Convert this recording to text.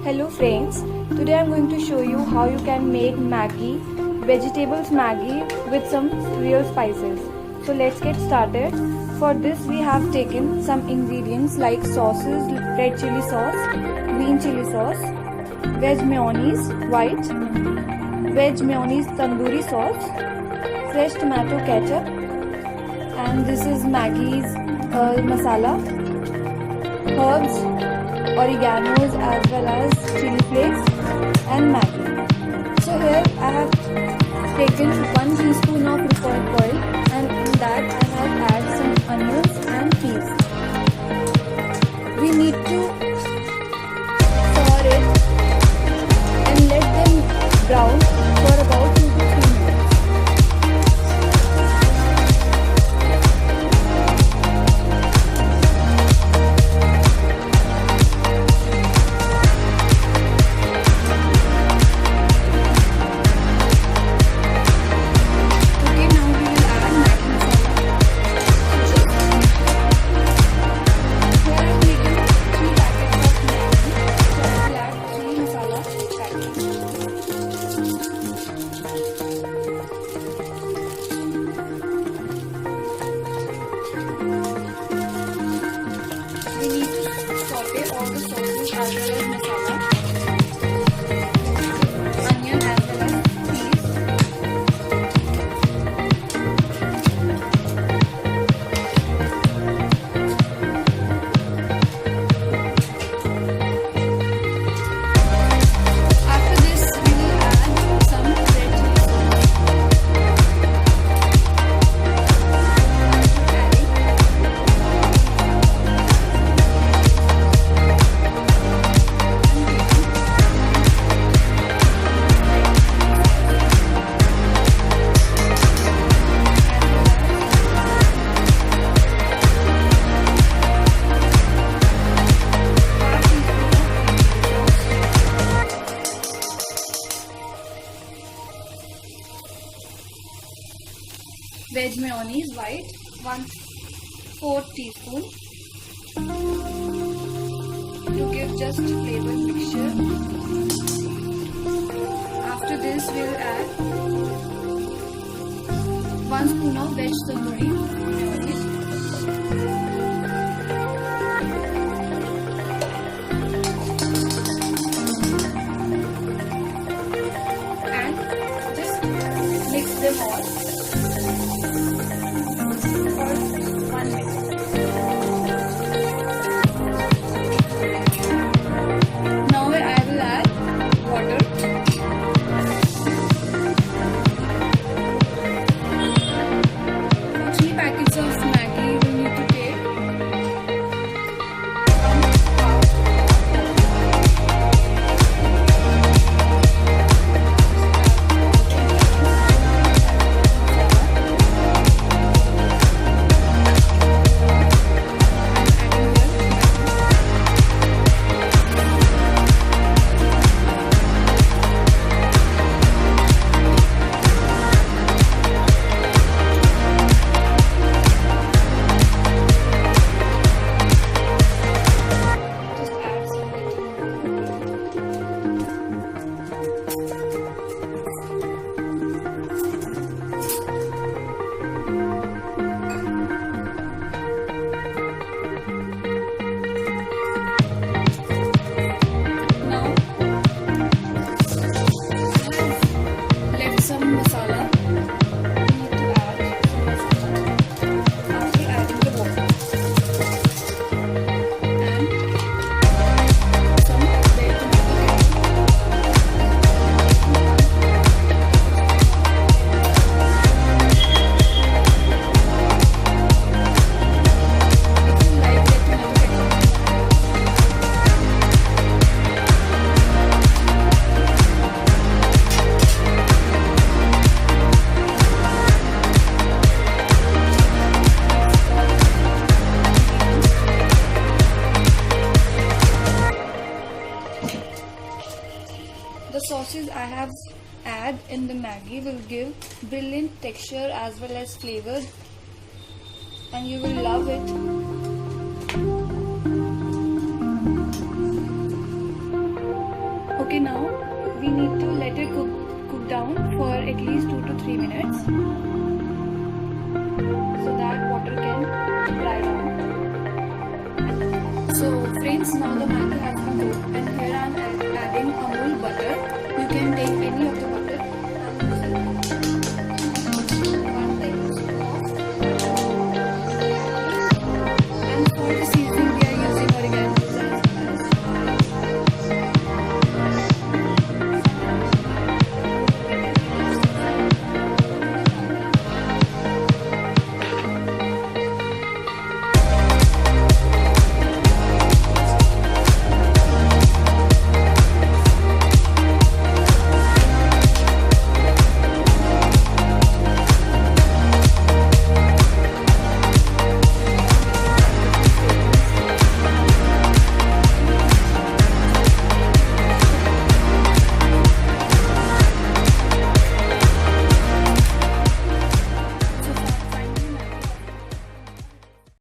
Hello friends, today I am going to show you how you can make Maggi, vegetables Maggi with some real spices. So let's get started. For this we have taken some ingredients like sauces, red chili sauce, green chili sauce, veg mayonnaise white, veg mayonnaise tandoori sauce, fresh tomato ketchup, and this is Maggi's masala, herbs, oreganos as well as chili flakes and Maggi. So here I have taken 1 teaspoon of refined oil and in that I have added some onions and peas. We need to saute it and let them brown for about 2 to 3 minutes. Veg mayonnaise white 1/4 teaspoon to give just flavor mixture. After this we'll add 1 spoon of veg tandoori mayonnaise. And just mix them all. Now I will add water. 3 packets of Maggi we need to take. The sauces I have added in the Maggi will give brilliant texture as well as flavor, and you will love it. Okay, now we need to let it cook down for at least 2 to 3 minutes so that water can dry down. So friends, now the Maggi has been cooked and